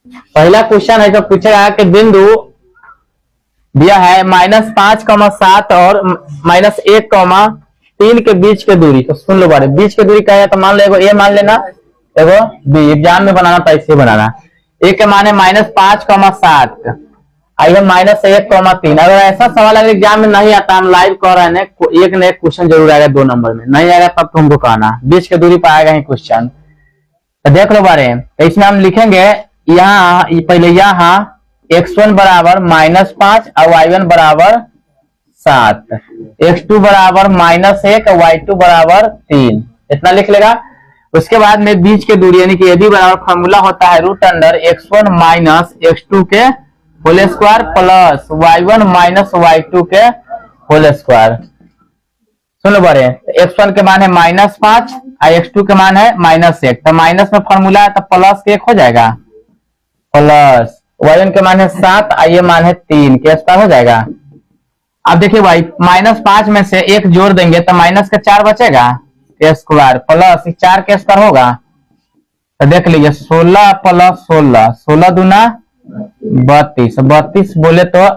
पहला क्वेश्चन है जो पूछेगा कि बिंदु दिया है -5,7 और -1,3 के बीच के दूरी। तो सुन लो बारे, बीच की दूरी क्या है? तो मान लो एगो ए मान लेना, एगो बी। एग्जाम में बनाना तो ऐसे बनाना। ए के मान है -5,7, आई है -1,3। अगर ऐसा सवाल अगर एग्जाम में नहीं आता, हम लाइव कह रहे हैं, एक न एक क्वेश्चन जरूर आएगा 2 नंबर में। नहीं आएगा तब तुमको कहना, बीच की दूरी पर आएगा ही क्वेश्चन। तो देख लो बारे, तो इसमें हम लिखेंगे यहाँ पहले यहाँ x1 बराबर -5 और y1 बराबर 7, x2 बराबर -1 और y2 बराबर 3, इतना लिख लेगा। उसके बाद में बीच के दूरी यानी कि यदि बराबर फॉर्मूला होता है √x1 माइनस x2 के whole square plus y1 minus y2 के होल स्क्वायर। सुन लो बड़े, x1 के मान है -5 और x2 के मान है -1। तो माइनस में फॉर्मूला है तो प्लस 1 हो जाएगा, प्लस y1 के मान है 7 और ये मान है 3 के स्क्वायर हो जाएगा। अब देखिए भाई, -5 में से 1 जोड़ देंगे तो माइनस का 4 बचेगा के स्क्वायर प्लस 4 के स्क्वायर होगा। तो देख लीजिए 16 प्लस 16, 16 दूना 32, 32 बोले तो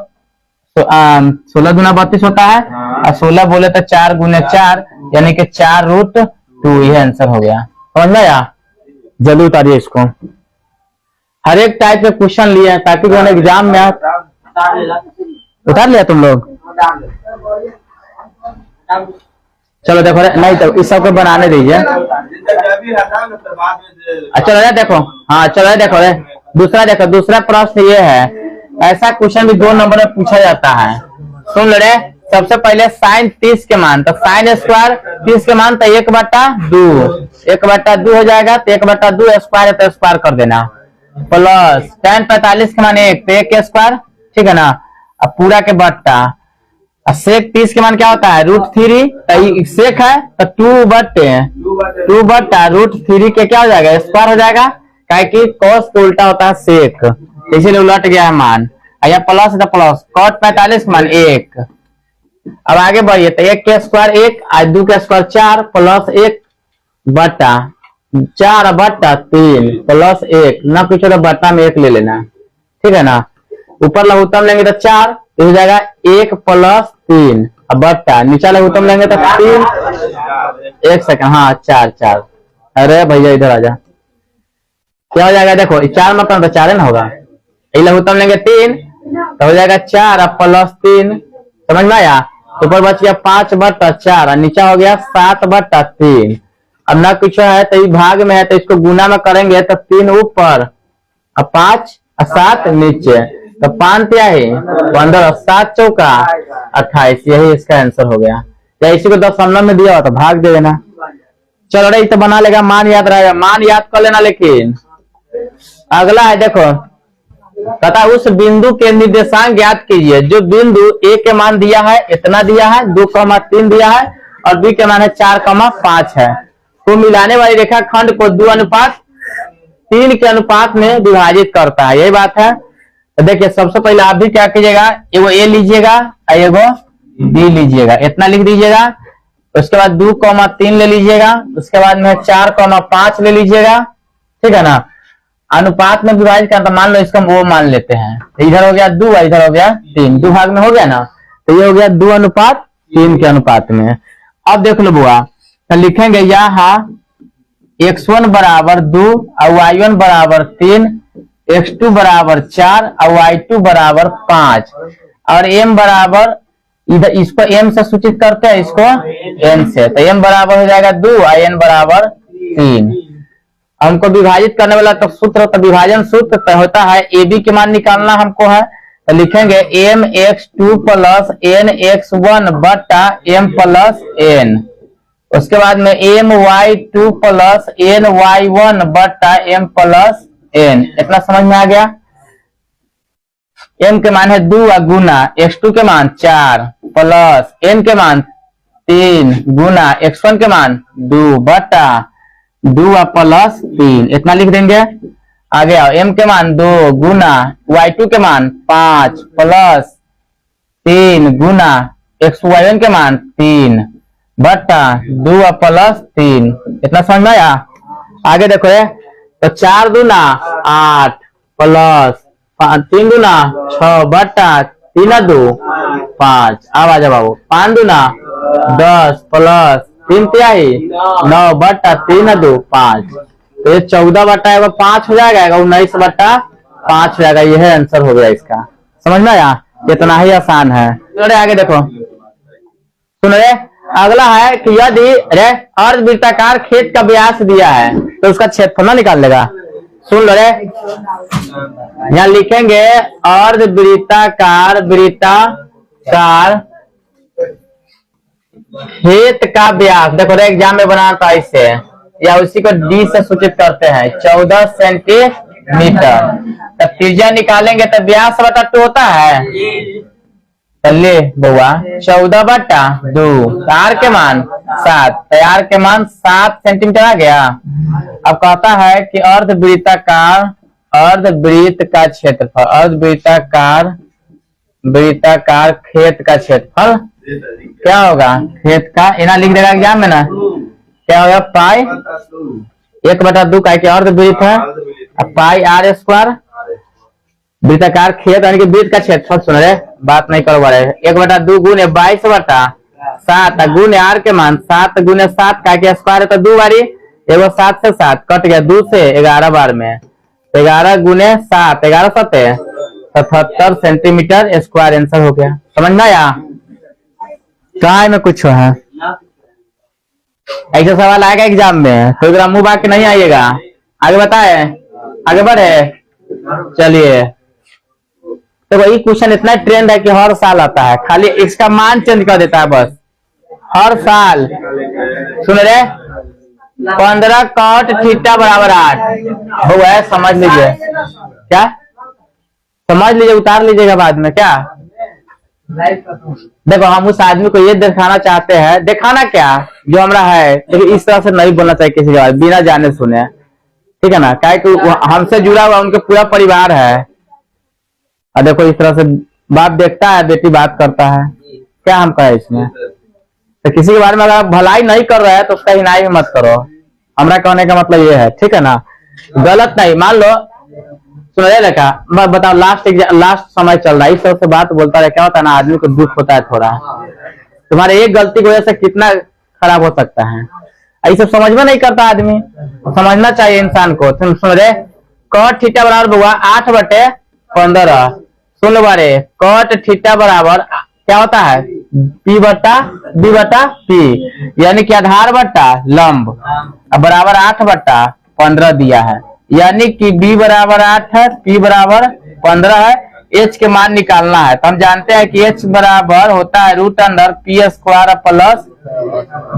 16 दूना 32 होता है, और 16 बोले तो 4 गुने 4 यानी कि 4√2, ये आंसर हो गया। समझ में आया? जल्दी उतारिए इसको। हर एक टाइप के क्वेश्चन लिए हैं ताकि जो एग्जाम में उतार लिया तुम लोग। चलो देखो, नहीं तो इस सब को बनाने दीजिए। चलो देखो, हाँ चलो देखो दूसरा, देखो दूसरा प्रश्न ये है, ऐसा क्वेश्चन भी 2 नंबर में पूछा जाता है। सुन ले, सबसे पहले साइन 30 के मान, तो साइन स्क्वायर 30 के मान तो 1/2, 1/2 हो जाएगा। तो 1/2 स्क्वायर है तो स्क्वायर कर देना, प्लस tan 45 के मान 1 तो 1 के स्क्वायर, ठीक है ना। अब पूरा के बट्टा, सेक 30 के मान क्या होता है √3, सेक है तो 2/√3 के क्या हो जाएगा स्क्वायर हो जाएगा, क्या कि cos को उल्टा होता है सेक, इसीलिए उलट गया है मान। या प्लस है तो प्लस cot 45 के मान 1। अब आगे बढ़िए, तो 1 के स्क्वायर 1 और 2 के स्क्वायर 4 प्लस 1/4/3 प्लस 1 ना पूछो तो बट्टा में 1 ले लेना, ठीक है ना। ऊपर लघुत्तम लेंगे तो 4 हो जाएगा 1 + 3, अब बट्टा नीचा लघुत्तम लेंगे तो 3, 1 सेकंड, हाँ 4। अरे भैया इधर आ जा, क्या हो जाएगा देखो 4 मतलब तो 4 है ना होगा, ये लघुत्तम लेंगे 3 तो हो जाएगा 4 + 3, समझ में आया। ऊपर बच गया 5/4 और नीचा हो गया 7/3। अब ना कुछ है तो ये भाग में है तो इसको गुना में करेंगे तो 3 ऊपर और 5 और 7 नीचे, तो 5 क्या है 15, 7 चौका 28, यही इसका आंसर हो गया। या इसी को 10 में दिया हो तो भाग दे देना। चलो रे तो बना लेगा, मान याद रहेगा, मान याद कर लेना। लेकिन अगला है देखो, तथा उस बिंदु के निर्देशांक ज्ञात कीजिए। जो बिंदु ए के मान दिया है इतना दिया है, 2,3 दिया है और बी के मान है 4,5 है, तो मिलाने वाली रेखा खंड को 2:3 के अनुपात में विभाजित करता है, यही बात है। तो देखिए सबसे पहले आप भी क्या कीजिएगा, एगो ए लीजिएगा और एगो बी लीजिएगा, इतना लिख दीजिएगा। उसके बाद 2,3 ले लीजिएगा, उसके बाद में 4,5 ले लीजिएगा, ठीक है ना। अनुपात में विभाजित करता, मान लो इसका वो मान लेते हैं, इधर हो गया 2 इधर हो गया 3, 2 भाग में हो गया ना, तो ये हो गया 2:3 के अनुपात में। अब देख लो बुआ, तो लिखेंगे यहाँ x1 बराबर 2 और y1 बराबर 3, x2 बराबर 4 और y2 बराबर 5, और m बराबर इधर इसको m से सूचित करते हैं, इसको n से, तो m बराबर हो जाएगा 2 और n बराबर 3। हमको विभाजित करने वाला तो सूत्र, तो विभाजन सूत्र तो होता है ab के मान निकालना हमको है, तो लिखेंगे mx2 + nx1 बटा m + n। उसके बाद में my2 + ny1 बटा m + n, इतना समझ में आ गया। m के मान है 2 गुना x2 के मान 4 प्लस n के मान 3 गुना x1 के मान 2 बटा 2 + 3, इतना लिख देंगे। आगे आओ, m के मान 2 गुना y2 के मान 5 प्लस 3 गुना x1 के मान 3 बटा 2 + 3, इतना समझ में आया। आगे देखो, तो 4 दूना 8 प्लस 3 दूना 6 बटा 3 2 5। अब आ जाओ बाबू 5 दूना 10 प्लस 3 तिहाई 9 बटा 3 2 5। तो ये 14 बटा 5 हो जाएगा, 19 बटा 5 हो जाएगा। यह आंसर हो गया इसका। समझ में आया? इतना ही आसान है। अरे आगे देखो, सुन रहे, अगला है कि यदि अर्धवृत्ताकार खेत का व्यास दिया है तो उसका क्षेत्रफल निकाल लेगा। सुन लो रे, यहाँ लिखेंगे अर्धवृत्ताकार खेत का व्यास। देखो रे, एग्जाम में बनाना था इससे, या उसी को डी से सूचित करते हैं, 14 सेंटीमीटर। तब त्रिज्या निकालेंगे तो व्यास बटा 2 होता है। चलिए बउआ 14 बटा 2, आर के मान 7, आर के मान 7 सेंटीमीटर आ गया। अब कहता है कि अर्धवृत्त का क्षेत्रफल, वृत्ताकार खेत का क्षेत्रफल क्या होगा? खेत का इना लिख देगा एग्जाम में ना, क्या होगा? पाई 1/2 का अर्धवृत्त है, पाई आर स्क्वायर। वृत्ताकार खेत यानी कि वृत्त का क्षेत्रफल, सुन रहे, बात नहीं करो रहे, 1/2 गुने 22/7 गुने आर के मान 7 गुने 7 का स्क्वायर है तो 2 बारी, 7 से 7 कट गया, 2 से 11 बार में, 11 गुने 7 11 7 77 सेंटीमीटर स्क्वायर आंसर हो गया। समझ में आया? कहा में कुछ है ऐसा सवाल आएगा एग्जाम में तो इधर मुंह बाकी नहीं आइएगा। आगे बताए, आगे बढ़े। चलिए, तो वही क्वेश्चन इतना ट्रेंड है कि हर साल आता है, खाली इसका मान चेंज कर देता है बस, हर साल। सुन रहे, 15 cot थीटा बराबर 8 हुआ है, समझ लीजिए। क्या समझ लीजिए, उतार लीजिएगा बाद में। क्या देखो, हम उस आदमी को ये दिखाना चाहते हैं, दिखाना क्या जो हमारा है, लेकिन इस तरह से नहीं बोलना चाहिए किसी के बारे में बिना जाने सुने, ठीक है ना? क्या कि हमसे जुड़ा हुआ उनके पूरा परिवार है। और देखो इस तरह से बाप देखता है, बेटी बात करता है, क्या हम कहें इसमें? तो किसी के बारे में अगर आप भलाई नहीं कर रहे हैं तो उसका हिनाई भी मत करो। हमारा कहने का मतलब ये है, ठीक है ना? गलत नहीं। मान लो, सुन रहे लड़का, मैं बताओ, लास्ट समय चल रहा है, इस तरह से बात बोलता है, क्या होता है ना, आदमी को दुख होता है थोड़ा। तुम्हारे एक गलती की वजह से कितना खराब हो सकता है, ऐसे समझ में नहीं करता आदमी, समझना चाहिए इंसान को। सुन रहे, cot थीटा बराबर हुआ 8/15। सुन लो बारे, cot थीटा बराबर क्या होता है? P बटा P, यानी कि आधार बटा लंब, बराबर 8/15 दिया है, यानी कि B बराबर 8 है, P बराबर 15 है। H के मान निकालना है तो हम जानते हैं कि H बराबर होता है √P² प्लस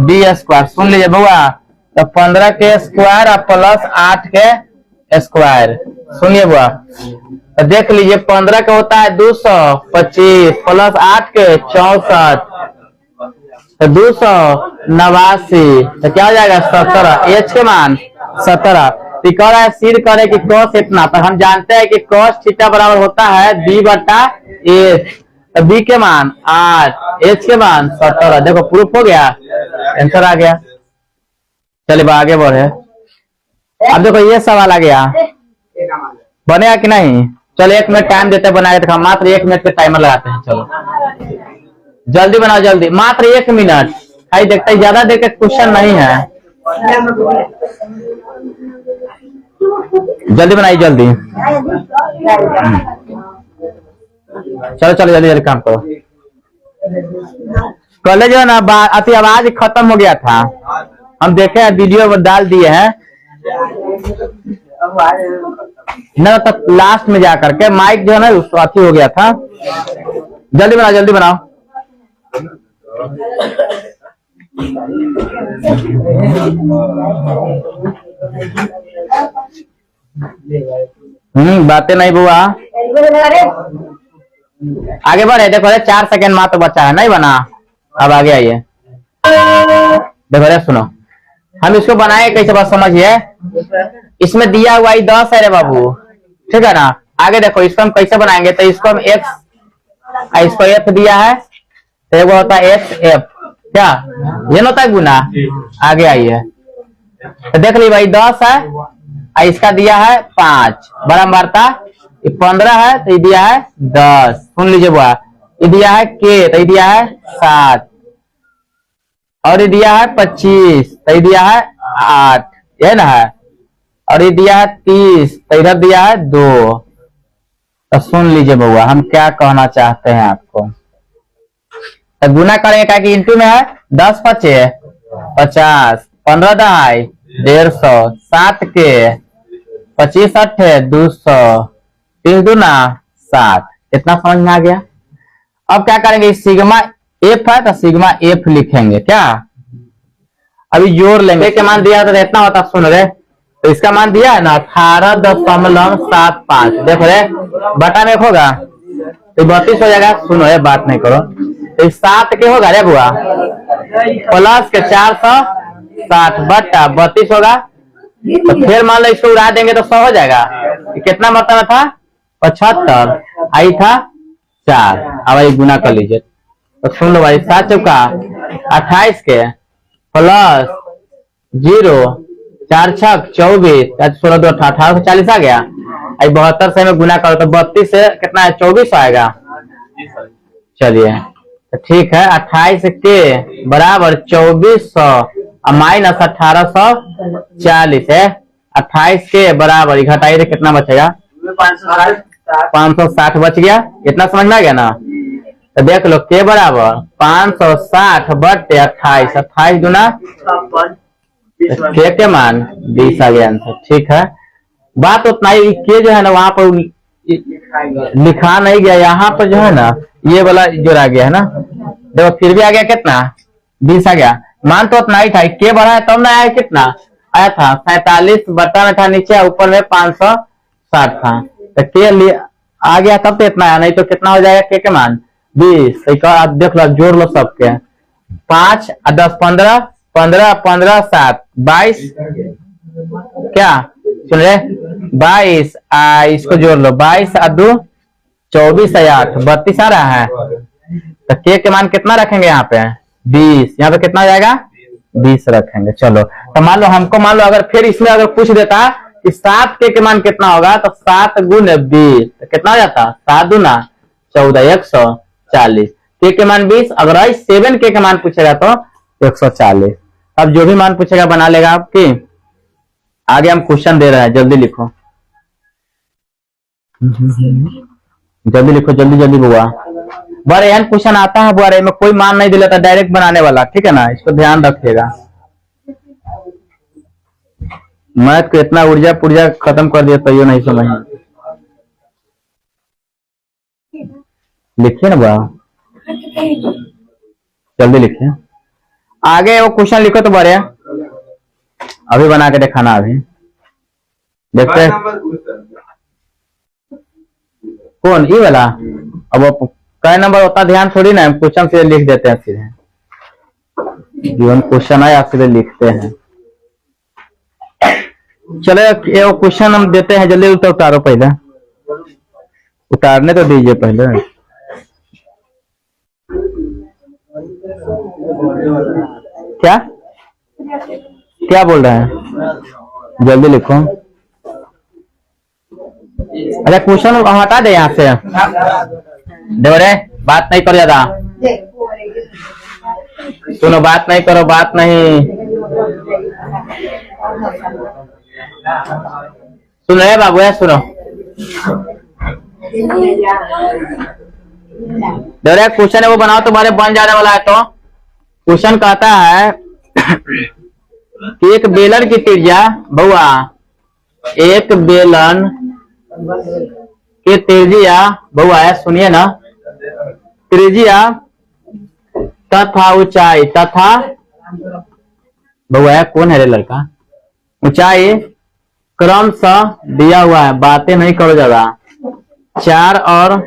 B स्क्वायर। सुन लीजिए बुआ, तो 15 के स्क्वायर और प्लस 8 के स्क्वायर। सुनिए बुआ, तो देख लीजिए, 15 का होता है 225 प्लस 8 के 64, तो 289, तो क्या हो जाएगा? 17। H के मान 17। कह रहा है सिद्ध करे कि cos इतना, तो हम जानते हैं कि cos थीटा बराबर होता है B बटा H, तो B के मान 8, H के मान 17। देखो प्रूफ हो गया, आंसर आ गया। चलिए आगे बढ़े। अब देखो ये सवाल आ गया, बनेगा कि नहीं? चलो 1 मिनट टाइम देते बनाए, तो मात्र 1 मिनट के टाइमर लगाते हैं। चलो जल्दी बनाओ, जल्दी, मात्र 1 मिनट। भाई देखते हैं, ज्यादा देर का क्वेश्चन नहीं है, जल्दी बनाइए, जल्दी। चलो चलो जल्दी जल्दी काम करो। कल जो है ना अति आवाज खत्म हो गया था, हम देखे हैं, वीडियो डाल दिए हैं ना, तक लास्ट में जाकर के माइक जो है ना उसको अति हो गया था। जल्दी बनाओ, जल्दी बनाओ। बातें नहीं बुआ, आगे बढ़े। देखो 4 सेकंड मात्र बचा है, नहीं बना। अब आगे आइए, देखो सुनो, हम इसको बनाए कैसे बात समझिए। इसमें दिया हुआ 10 है रे बाबू, ठीक है ना? आगे देखो इसको हम कैसे बनाएंगे, तो इसको हम x, इसको f दिया है, तो वो होता है xf, क्या ये होता है गुना। आगे आइए, तो देख ली भाई 10 है, इसका दिया है 5 बराबरता, 15 है तो ये दिया है 10। सुन लीजिए बुआ, ये दिया है के तो ये दिया है 7 और ये दिया है 25 तो ये दिया है 8, ये ना है, और ये दिया है 30 तो इधर दिया है 2। तो सुन लीजिए बउआ, हम क्या कहना चाहते हैं आपको। तो गुना करेंगे क्या कि इंटू में है 10 5 50, 15 दहाई 150, 7 के 25 8 200, 3 दूना 7। इतना समझ में आ गया। अब क्या करेंगे, सिग्मा एफ है तो सिग्मा एफ लिखेंगे क्या। अभी जोड़ लेंगे के मान दिया तो इतना होता, सुन रहे तो इसका मान दिया है ना 18.75। देखो रे बटा में होगा तो 32 हो जाएगा। सुनो ये बात नहीं करो, तो 7 के होगा रे बुआ प्लस के 460 बटा 32 होगा। तो फिर मान लो इसको उड़ा देंगे तो 100 हो जाएगा। कितना मतलब था 75, आई था 4। अब ये गुना कर लीजिए तो सुन लो भाई, 7 चौका 28 के प्लस 0 4 छक 24, 16 2 18 40 आ गया। 72 से में गुना करो तो 32 से कितना है 24 आएगा। चलिए तो ठीक है, 28 के बराबर 2400 माइनस 1840 है। 28 के बराबर घटाइए तो कितना बचेगा 560 बच गया। इतना समझ में आ गया ना। तो देख लो के बराबर 560 बटे 28, 28 गुना के मान 20 आ गया आंसर। ठीक है, बात उतना ही। के जो है ना वहां पर लिखा नहीं गया, यहाँ पर जो है ना ये वाला जोड़ा गया है ना। देखो फिर भी आ गया कितना 20 आ गया। मान तो उतना ही था, के बढ़ा है तब ना आया, कितना आया था 47 बटा में था नीचे, ऊपर में 560 था। तो के आ गया तब तो इतना आया, नहीं तो कितना हो जाएगा के मान 20। आप देख लो, जोड़ लो सबके 5 10 15 15 15 7 22 क्या सुन रहे 22 इसको जोड़ लो 22 2 24 8 32 आ रहा है। तो के मान कितना रखेंगे यहाँ पे 20, यहाँ पे कितना हो जाएगा 20 रखेंगे। चलो तो मान लो हमको, मान लो अगर फिर इसमें अगर पूछ देता कि 7 के मान कितना होगा तो 7 गुने 20 तो कितना हो जाता 7 दूना 14 140। के मान 20। अगर 7 के मान पूछेगा तो 140। अब जो भी मान पूछेगा बना लेगा आपकी। आगे हम क्वेश्चन दे रहे हैं, जल्दी लिखो जल्दी लिखो जल्दी जल्दी बुआ। बारे एन क्वेश्चन आता है बुआ, में कोई मान नहीं दिलाता, डायरेक्ट बनाने वाला। ठीक है ना, इसको ध्यान रखिएगा। मैथ को इतना ऊर्जा पुर्जा खत्म कर दिया तो ये नहीं समझ। लिखिए ना बुआ, जल्दी लिखिए। आगे वो क्वेश्चन लिखो तो बढ़िया, अभी बना के दिखाना। अभी देखते हैं कौन ये वाला। अब वो कई नंबर होता ध्यान थोड़ी ना, क्वेश्चन सीधे लिख देते हैं सीधे। जीवन क्वेश्चन है आप सीधे लिखते हैं। चलो ये वो क्वेश्चन हम देते हैं, जल्दी तो उतारो, पहले उतारने तो दीजिए पहले। क्या क्या बोल रहे हैं, जल्दी लिखो। अच्छा क्वेश्चन हटा दे यहाँ से, देखो रे बात नहीं करो ज्यादा, सुनो बात नहीं करो, बात नहीं सुन रहे बाबू है, सुनो देखो रे क्वेश्चन है वो बनाओ, तुम्हारे बन जाने वाला है। तो क्वेश्चन कहता है कि एक बेलन की त्रिज्या बउआ, एक बेलन की त्रिज्या बउआ है, सुनिए ना, त्रिज्या तथा ऊंचाई तथा बउआ है, कौन है रे लड़का, ऊंचाई क्रमशः दिया हुआ है, बातें नहीं करो ज्यादा, 4 और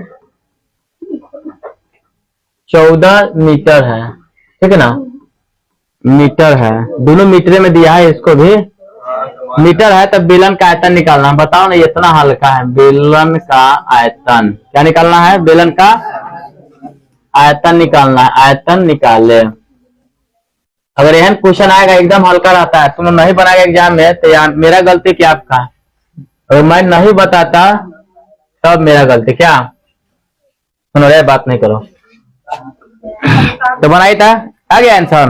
14 मीटर है। ठीक है ना, मीटर है, दोनों मीटर में दिया है, इसको भी मीटर है। तब बेलन का आयतन निकालना, बताओ ना, इतना हल्का है। बेलन का आयतन क्या निकालना है, बेलन का आयतन निकालना है, आयतन निकाले। अगर यह क्वेश्चन आएगा एकदम हल्का रहता है, तुम नहीं बनाएगा एग्जाम में, तो यार मेरा गलती क्या आपका, और मैं नहीं बताता तब मेरा गलती। क्या सुनो रे, बात नहीं करो। तो बनाई था, आ गया आंसर।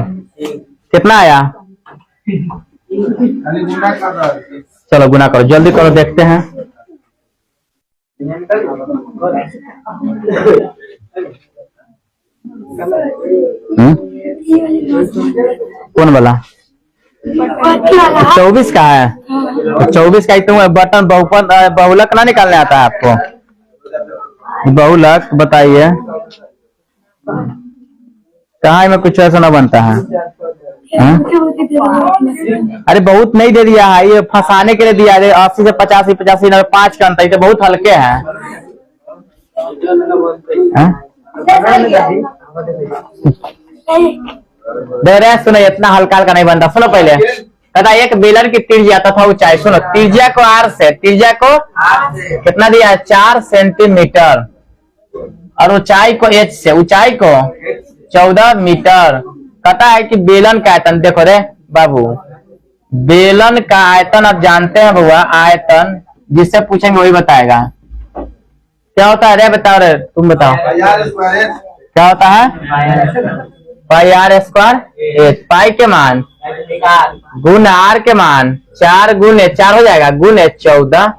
कितना आया? चलो गुना करो, जल्दी करो, देखते हैं। कौन वाला? 24 का है। 24 का तुम बटन बहुलक ना निकालने आता है आपको? बहुलक बताइए, कहाँ में कुछ ऐसा ना बनता है? अरे बहुत नहीं दे दिया है, ये फंसाने के लिए दिया है। 80 से 85, 85 में 5 का अंतर, तो बहुत हल्के हैं। दे रहे सुनो, इतना हल्का हल्का नहीं बनता। सुनो पहले कहता एक बेलन की त्रिज्या तथा ऊंचाई। सुनो, त्रिज्या को आर से, त्रिज्या को कितना दिया है? 4 सेंटीमीटर। और ऊंचाई को एच से, ऊंचाई को 14 मीटर। कहता है कि बेलन का आयतन, देखो रे बाबू, बेलन का आयतन आप जानते हैं बउआ, आयतन जिससे पूछेंगे वही बताएगा। क्या होता है रे? बताओ रे, तुम बताओ क्या होता है? पाई आर स्क्वायर एच। पाई के मान गुण आर के मान 4 गुने 4 हो जाएगा, गुने 14,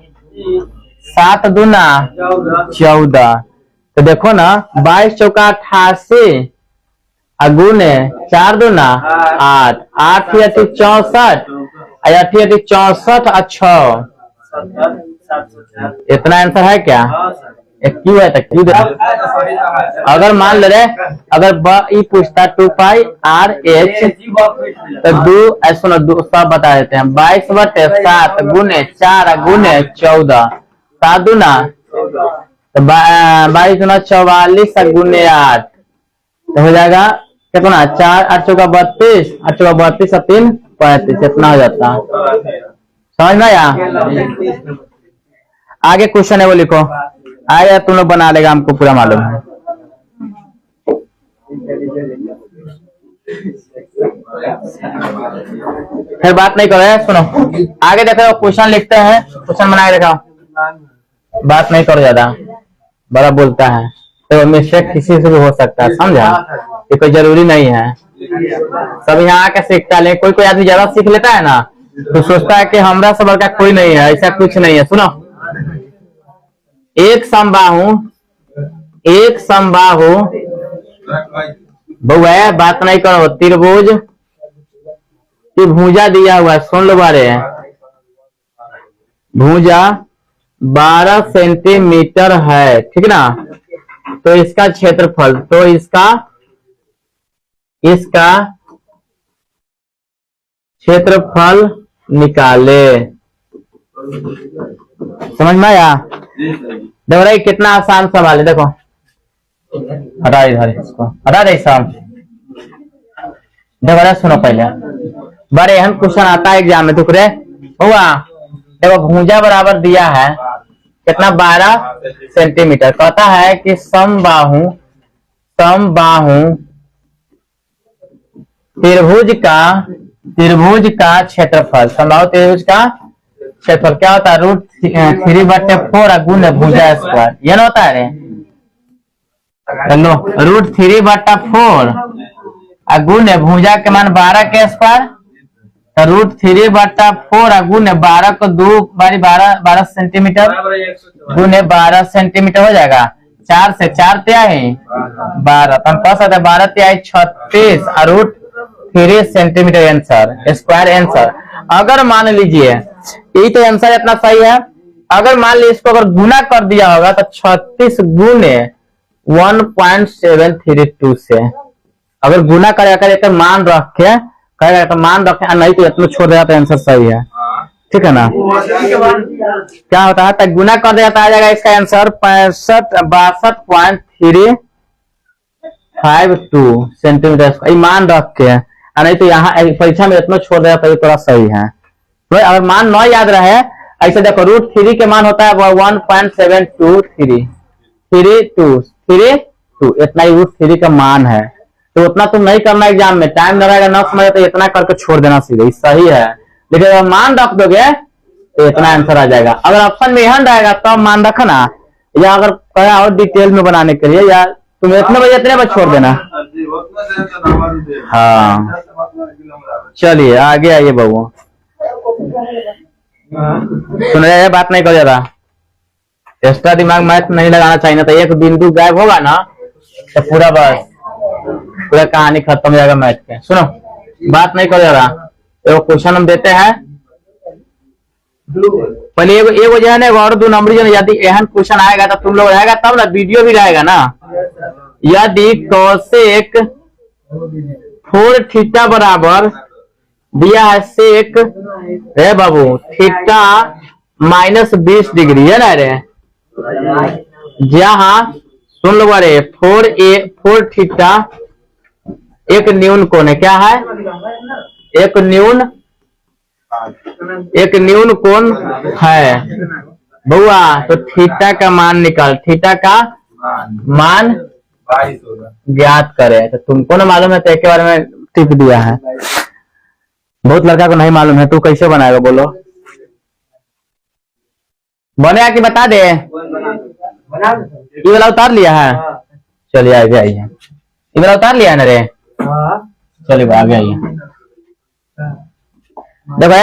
7 दूना 14। तो देखो ना, 22 चौका 88, गुने 4 दूना 8, 8 64, 64 और 6। इतना आंसर है क्या? एक क्यू है तो क्यू दे। अगर मान ले रहे, अगर पूछता 2 पाई आर एच तो 2 सुनो, 2 सब बता देते हैं। 22/7 गुने 4 गुने 14, 7 दूना तो 22 दूना 44 गुने 8 तो हो जाएगा कितना? 4 8 चौका 32, 8 चौका 32 और 3 35। इतना हो जाता। समझ में आया? आगे क्वेश्चन है वो लिखो। आया तुम लोग बना लेगा, हमको पूरा मालूम है। फिर बात नहीं करो, सुनो आगे देखो, क्वेश्चन लिखते हैं, क्वेश्चन बना के दिखाओ। बात नहीं करो ज्यादा, बड़ा बोलता है तो मिस्टेक किसी से भी हो सकता है, समझा? ये कोई जरूरी नहीं है सब यहाँ आके सीखता है। कोई कोई आदमी ज्यादा सीख लेता है ना तो सोचता है कि हमरा से बड़का कोई नहीं है। ऐसा कुछ नहीं है। सुनो, एक समबाहु बहु, बात नहीं करो, त्रिभुज की भुजा दिया हुआ है। सुन लो बारे, भुजा 12 सेंटीमीटर है, ठीक ना? तो इसका क्षेत्रफल, तो इसका क्षेत्रफल निकाले। समझ में आया? देखो भाई कितना आसान सवाल है। देखो हटा इधर, इसको हटा दे सब। देखो सुनो, पहले बड़े अहम क्वेश्चन आता है एग्जाम में। टुकड़े हुआ, देखो भुजा बराबर दिया है कितना? 12 सेंटीमीटर। कहता है कि समबाहु त्रिभुज का क्षेत्रफल, समबाहु त्रिभुज का क्षेत्रफल क्या होता है? √3/4 गुने भुजा स्क्वायर। ये ना होता है रे? चलो, √3/4 गुने भुजा के मान 12 के स्क्वायर, तो √3/4 गुने 12 को 2 बारी 12 सेंटीमीटर गुने 12 सेंटीमीटर हो जाएगा। 4 से 4 त्याई 12, तो हम कह सकते हैं 12 त्याई 36 और √3 सेंटीमीटर आंसर, स्क्वायर आंसर। अगर मान लीजिए यही तो आंसर इतना सही है। अगर मान लीजिए इसको अगर गुना कर दिया होगा तो 36 गुने 1.732 से अगर गुना करेगा, मान रख के करेगा तो मान रखे, नहीं तो इतना छोड़ देगा तो आंसर सही है, ठीक है ना? क्या होता है? तो गुना कर देगा तो आ जाएगा इसका आंसर 62.352 सेंटीमीटर। मान रख के, नहीं तो यहाँ परीक्षा में इतना छोड़ देगा तो थोड़ा सही है। तो अगर मान न याद रहे, ऐसे देखो √3 के मान होता है 1.72332, इतना ही √3 का मान है। तो उतना तुम नहीं करना एग्जाम में, टाइम न रहेगा, न समझ तो इतना करके छोड़ देना सीधे, सही है। लेकिन अगर मान रख दोगे तो इतना आंसर आ जाएगा। अगर ऑप्शन में यह रहेगा तो मान रखना, या अगर कहा और डिटेल में बनाने के लिए, या तुम इतने बजे छोड़ देना। हाँ चलिए आगे आइए बबू। सुन रहे बात नहीं कर ज्यादा, एक्स्ट्रा दिमाग मैथ नहीं लगाना चाहिए ना, तो एक बिंदु गायब होगा ना तो पूरा बस पूरा कहानी खत्म हो जाएगा मैथ के। सुनो बात नहीं कर ज्यादा, एगो क्वेश्चन हम देते हैं पहले, एगो जो है ना और 2 नंबर जो यदि एहन क्वेश्चन आएगा तो तुम लोग रहेगा तब ना, वीडियो भी रहेगा ना। यदि कोसेक 4 थीटा बराबर दिया है सेक रे बाबू थीटा -20 डिग्री है ना रे, जहां सुन लो बड़े 4 थीटा एक न्यून कोण है, क्या है एक न्यून कोण है बउआ। तो थीटा का मान निकाल, थीटा का मान ज्ञात करे। तो तुमको ना मालूम है तो एक बार में टिप दिया है, बहुत लड़का को नहीं मालूम है, तू कैसे बनाएगा बोलो, बनेगा कि बता दे। ये वाला उतार लिया है, चलिए आगे आइए, ये वाला उतार लिया है ना रे, चलिए आगे आइए। देखो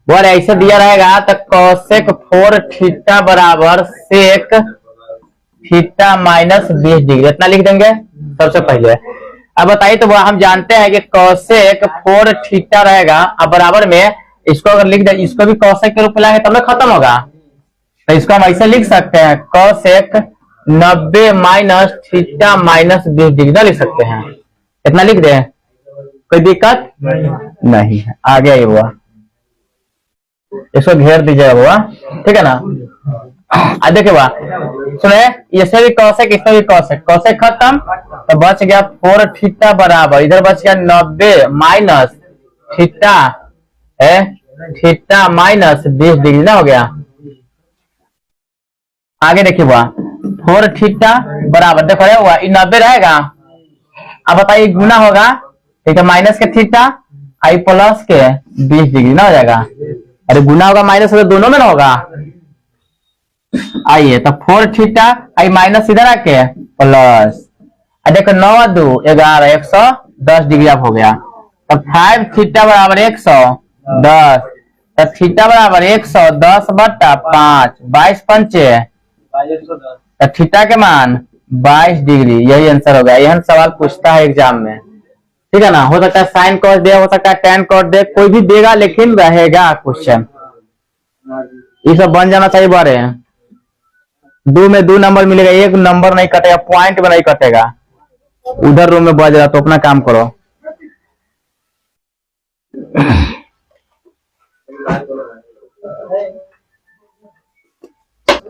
वो ऐसे दिया रहेगा तो कोसेक 4 थीटा बराबर सेक थीटा -20 डिग्री, इतना लिख देंगे सबसे पहले। अब बताइए तो हम जानते हैं कि कोसेक 4 थीटा रहेगा, अब बराबर में इसको अगर लिख दे, इसको भी कोसेक के रूप में लाएंगे तब में खत्म होगा, तो इसको हम ऐसे लिख सकते हैं कोसेक 90 माइनस थीटा -20 डिग्री लिख सकते हैं, इतना लिख दे, कोई दिक्कत नहीं है। आगे आई हुआ इसको घेर दीजिएगा हुआ, ठीक है ना। देखिए वाह सुने, इसे भी कोसेक इससे भी कोसेक, कोसेक खत्म तो बच गया 4 थीटा बराबर, इधर बच गया 90 माइनस थीटा है थीटा -20 डिग्री ना हो गया। आगे देखिए हुआ 4 थीटा बराबर, देखो रे हुआ 90 रहेगा, अब बताइए गुना होगा, ठीक है, माइनस के थीटा आई प्लस के 20 डिग्री ना हो जाएगा। अरे गुना होगा माइनस होगा दोनों में ना होगा। आइए तो 4 थीटा आई माइनस इधर आके प्लस, देखो 9 2 11 110 डिग्री अब हो गया। तो 5 थीटा बराबर 110, तो थीटा बराबर 110 बटा 5 22 पंचे, तो थीटा के मान 22 डिग्री, यही आंसर हो गया। यही सवाल पूछता है एग्जाम में, ठीक है ना। हो सकता है साइन कॉस दे, हो सकता है टेन कॉस दे, कोई भी देगा लेकिन रहेगा क्वेश्चन, ये सब बन जाना चाहिए। बारे 2 में 2 नंबर मिलेगा, 1 नंबर नहीं कटेगा, पॉइंट में नहीं कटेगा। उधर रूम में बज रहा तो अपना काम करो।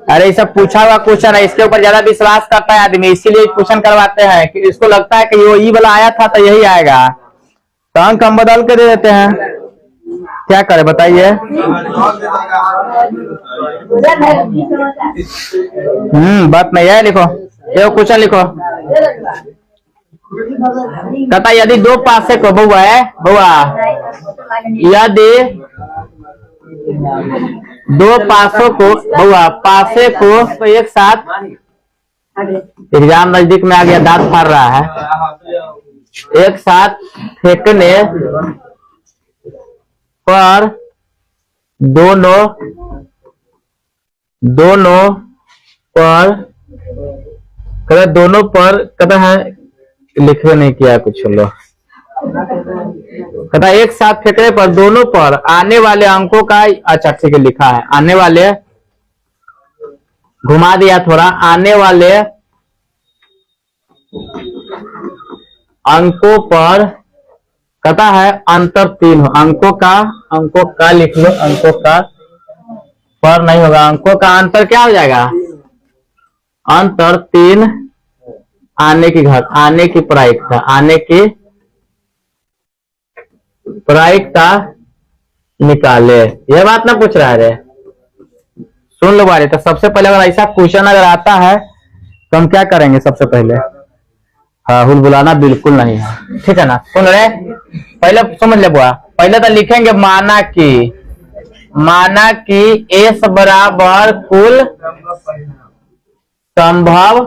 अरे ये सब पूछा हुआ क्वेश्चन है, इसके ऊपर ज्यादा विश्वास करता है आदमी, इसीलिए क्वेश्चन करवाते हैं कि इसको लगता है कि वो ई वाला आया था तो यही आएगा, तो अंक हम बदल के दे देते हैं, क्या करे बताइए। बात नहीं है, लिखो ये क्वेश्चन लिखो। कहता यदि 2 पासे को बउआ है बउआ, यदि 2 पासों को बउआ पासे को एक साथ, एग्जाम नजदीक में आ गया, दांत फाड़ रहा है, एक साथ फेंकने पर दोनों पर कहता है, लिखे नहीं किया कुछ लोग, कहता एक साथ फेंकने पर दोनों पर आने वाले अंकों का, अच्छा ठीक है लिखा है, आने वाले, घुमा दिया थोड़ा, आने वाले अंकों पर कहता है अंतर 3 हो, अंकों का लिख लो, अंकों का पर नहीं होगा, अंकों का अंतर क्या हो जाएगा, अंतर 3 आने की घात, आने की प्रायिकता, आने की प्रायिकता निकाले, यह बात ना पूछ रहा है रे, सुन लो बारे। तो सबसे पहले अगर ऐसा क्वेश्चन अगर आता है तो हम क्या करेंगे, सबसे पहले हुल बुलाना बिल्कुल नहीं है, ठीक है ना। सुन रहे, पहले समझ ले बुआ, पहले तो लिखेंगे माना कि, माना कि एस बराबर कुल संभव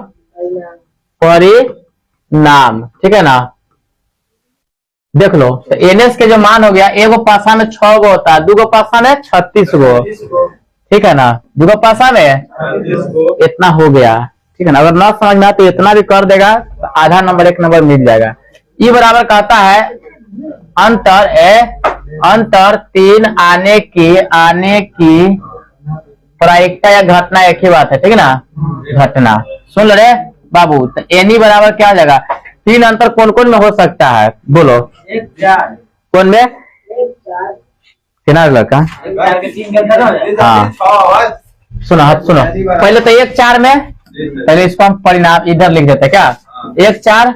परिणाम, ठीक है ना। देख लो तो एनएस के जो मान हो गया, एगो पासा में 6 गो होता है, 2 गो पासा में 36 गो, ठीक है ना। 2 गो पासा में इतना हो गया, ठीक है ना। अगर ना समझ में आए तो इतना भी कर देगा तो आधा नंबर 1 नंबर मिल जाएगा। ई बराबर कहता है अंतर 3 आने की प्रायिकता या घटना एक ही बात है, ठीक है ना। घटना सुन लो रे बाबू, तो एनी बराबर क्या हो जाएगा। 3 अंतर कौन कौन में हो सकता है बोलो। 1 4 कौन में 4 लड़का, हाँ सुनो सुनो, पहले तो 1 4 में, पहले इसको हम परिणाम इधर लिख देते क्या। 1 4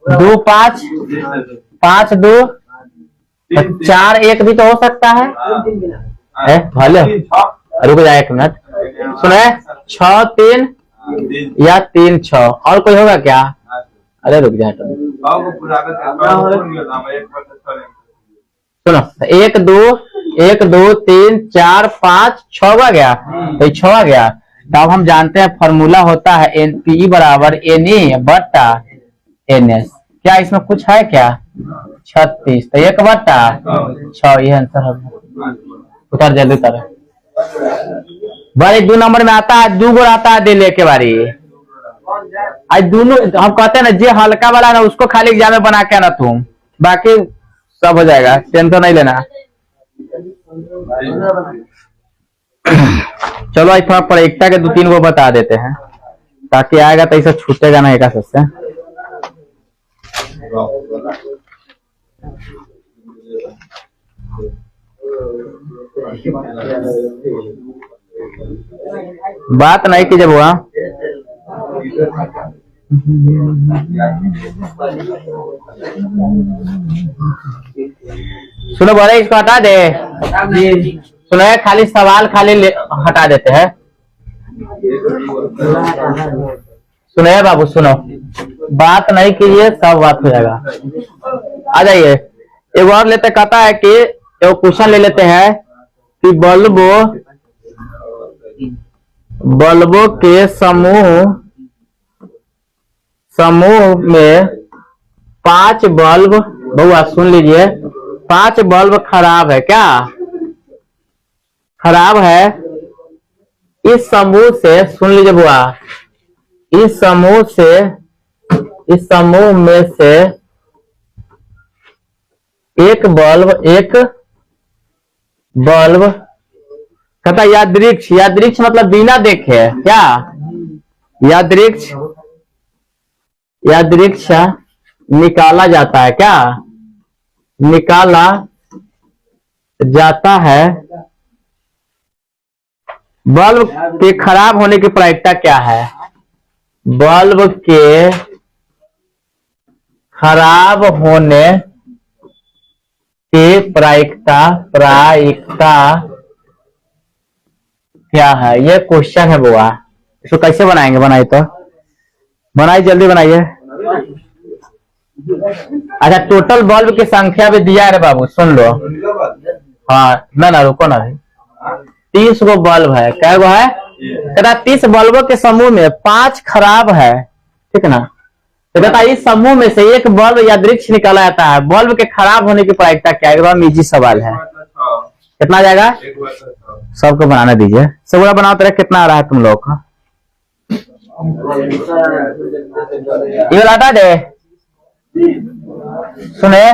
2 5 5 2 4 1 भी तो हो सकता है भले। रुक जाए 1 मिनट, सुने 6 3 या 3 6 और कोई होगा क्या। अरे रुक जाए सुनो, 1 2 3 4 5 6 आ गया, तो 6 आ गया। तो अब हम जानते हैं फॉर्मूला होता है एनपी बराबर एनई बट्टा एनएस। क्या इसमें कुछ है क्या। 36 तो 1 बट्टा 6, ये आंसर होगा। उतर जल्दी उतर। बारी 2 नंबर में आता है, 2 गो आता है दिले के बारी। आज दोनों हम कहते हैं ना, जे हल्का वाला ना उसको खाली एग्जाम में बना के ना तुम, बाकी सब हो जाएगा, टेंशन नहीं लेना। चलो आज थोड़ा प्रायिकता के 2-3 गो बता देते हैं, ताकि आएगा तो ऐसा छूटेगा ना एक से। बात नहीं कीजिए बुआ। सुनो बोले इसको हटा दे। सुनो खाली सवाल खाली हटा देते हैं। सुनो बाबू सुनो, बात नहीं कीजिए, सब बात हो जाएगा। आ जाइए एक और लेते, कहता है कि एक क्वेश्चन ले लेते हैं कि बल्बों के समूह में 5 बल्ब, बउआ सुन लीजिए, 5 बल्ब खराब है क्या, खराब है। इस समूह से सुन लीजिए बुआ, इस समूह में से एक बल्ब कहता यादृक्ष मतलब बिना देखे क्या, यादृक्ष निकाला जाता है क्या, निकाला जाता है। बल्ब के खराब होने की प्रायिकता क्या है, बल्ब के खराब होने की प्रायिकता क्या है। ये क्वेश्चन है बुआ, इसको कैसे बनाएंगे, बनाइए तो बनाइए, जल्दी बनाइए। अच्छा टोटल बल्ब की संख्या भी दिया है बाबू, सुन लो। हाँ ना रुको ना, 30 गो बल्ब है, क्या गो है, कहता 30 बल्बों के समूह में 5 खराब है, ठीक है ना। तो कहता इस समूह में से एक बल्ब यादृक्ष निकाला जाता है, बल्ब के खराब होने की प्रायिकता क्या है। एकदम इजी सवाल है। कितना जाएगा, सबको बनाने दीजिए, सब बनाओ तेरा कितना आ रहा है तुम लोग का। ये हटा दे। सुने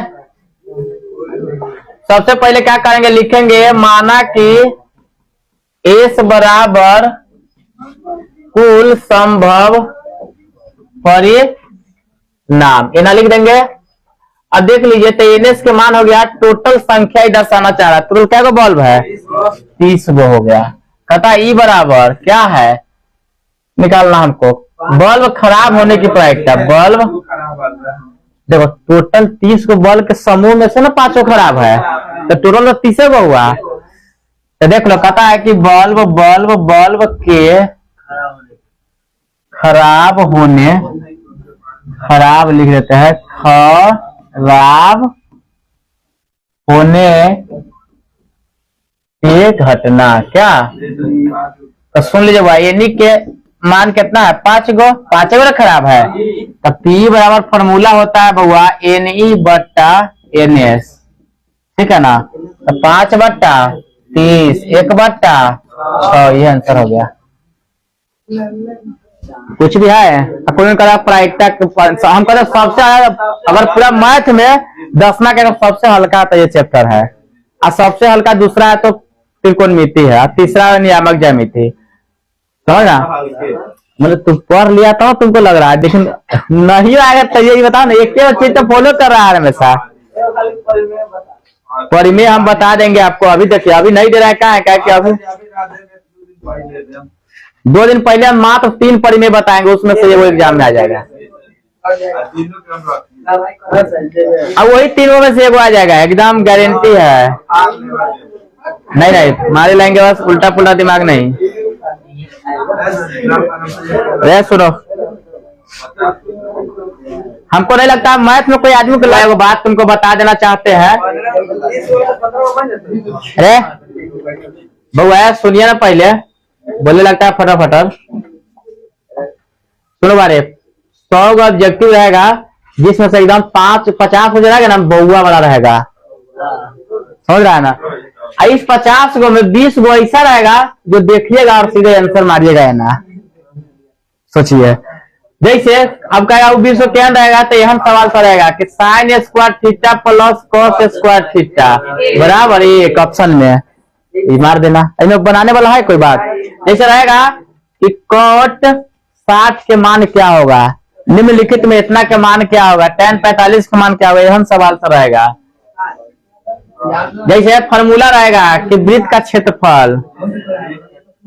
सबसे पहले क्या करेंगे, लिखेंगे माना कि एस बराबर कुल संभव परिणाम, इतना लिख देंगे। अब देख लीजिए तो एनएस के मान हो गया, टोटल संख्या दर्शाना चाह रहा है, टोटल क्या को बल्ब है 30 गो हो गया। कहता ई बराबर क्या है, निकालना हमको बल्ब खराब होने की प्रायिकता। बल्ब देखो टोटल 30 को बल्ब के समूह में से ना 5 खराब है, तो टोटल तो 30 गो हुआ। तो देख लो कहता है कि बल्ब के खराब होने, खराब लिख देते हैं, खराब एक घटना क्या, तो सुन लीजिए भाई, एनी के मान कितना है 5 गो, 5 गो खराब है, तो पी बराबर फॉर्मूला होता है बउआ एन ई बट्टा एन एस, ठीक है ना। तो 5/30 1/6, ये आंसर हो गया। कुछ भी है कोई करा प्रायिकता, हम कहते सबसे अगर पूरा मैथ में 10वां के सबसे हल्का तो ये चैप्टर है, और सबसे हल्का दूसरा है तो त्रिकोणमिति है, और तीसरा नियामक ज्यामिति, समझना। मतलब तुम पढ़ लिया था तुमको लग रहा है, लेकिन नहीं आएगा तो ये बताओ ना, एक चीज तो फॉलो कर रहा है हमेशा। परिमेय हम बता देंगे आपको, अभी देखिए अभी नहीं दे रहा है, क्या है कि अभी 2 दिन पहले हम मात्र 3 परिमेय बताएंगे, उसमें से वो एग्जाम में आ जाएगा, अब वही तीनों में से एगो आ जाएगा, एकदम गारंटी है। नहीं मारे लाएंगे बस, उल्टा पुल्टा दिमाग नहीं। रे सुनो, हमको नहीं लगता मैथ में कोई आदमी को लाएगा, बात तुमको बता देना चाहते हैं। अरे बउआ सुनिए ना, पहले बोले लगता है फटाफट सुनो बारे। 100 का ऑब्जेक्टिव रहेगा, जिसमें से एकदम 50 हो जाएगा ना, बउआ वाला रहेगा, समझ रहा है ना। इस 50 गो में 20 गो ऐसा रहेगा जो देखिएगा और सीधे आंसर मारिएगा ना। सोचिए, जैसे अब कहेगा 20 गो क्या रहेगा, तो यह सवाल रहेगा कि sine square theta plus cos square theta बराबर 1, ऑप्शन में मार देना। इनमें बनाने वाला है कोई बात। जैसे रहेगा कि कॉट 60 के मान क्या होगा, निम्नलिखित में इतना के मान क्या होगा, tan 45 का मान क्या होगा, यह सवाल रहेगा। जैसे फॉर्मूला रहेगा कि वृत्त का क्षेत्रफल,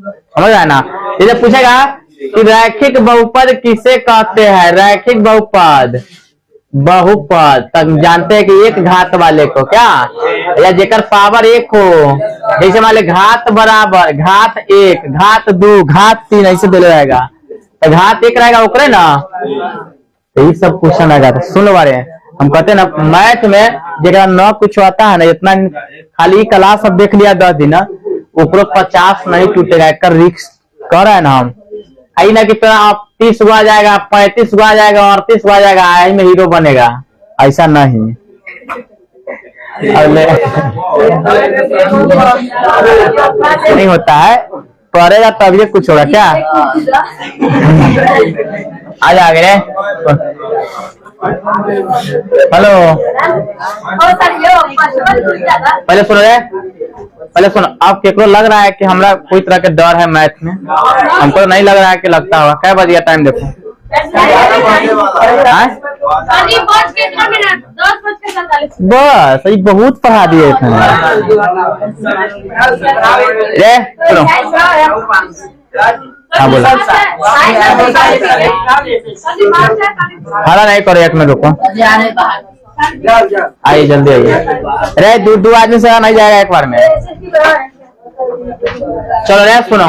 समझ रहा है ना। जैसे पूछेगा कि रैखिक बहुपद किसे कहते हैं, रैखिक बहुपद तक जानते हैं कि एक घात वाले को क्या, या जेकर पावर 1 हो, जैसे मान ले घात बराबर घात 1 घात 2 घात 3 ऐसे दे रहेगा, तो घात 1 रहेगा ओकरे ना, तो ये सब क्वेश्चन रहेगा। तो सुन बारे, हम कहते हैं ना मैथ में जरा न कुछ आता है ना, इतना खाली क्लास अब देख लिया 10 दिन, ऊपर 50 नहीं टूटेगा, एक रिक्स कर रहे हैं ना हम। आई ना कि तो आप 30 गो आ जाएगा, 35 गो आ जाएगा, 38 गो आ जाएगा, आई में हीरो बनेगा, ऐसा नहीं। नहीं होता है, पढ़ेगा तभी कुछ होगा क्या। आ जाएगा रे, हेलो पहले सुनो, आप केकरो लग रहा है कि हमरा कोई तरह के डर है मैथ में, हमको नहीं लग रहा है कि लगता होगा। क्या बजिया टाइम देखो, बस ये बहुत पढ़ा दिए रे। सुनो हाँ बोला, हरा नहीं करो, एक में रुको, आइए जल्दी आइए। अरे 2 आदमी से नहीं जाएगा एक बार में, चलो रे सुनो।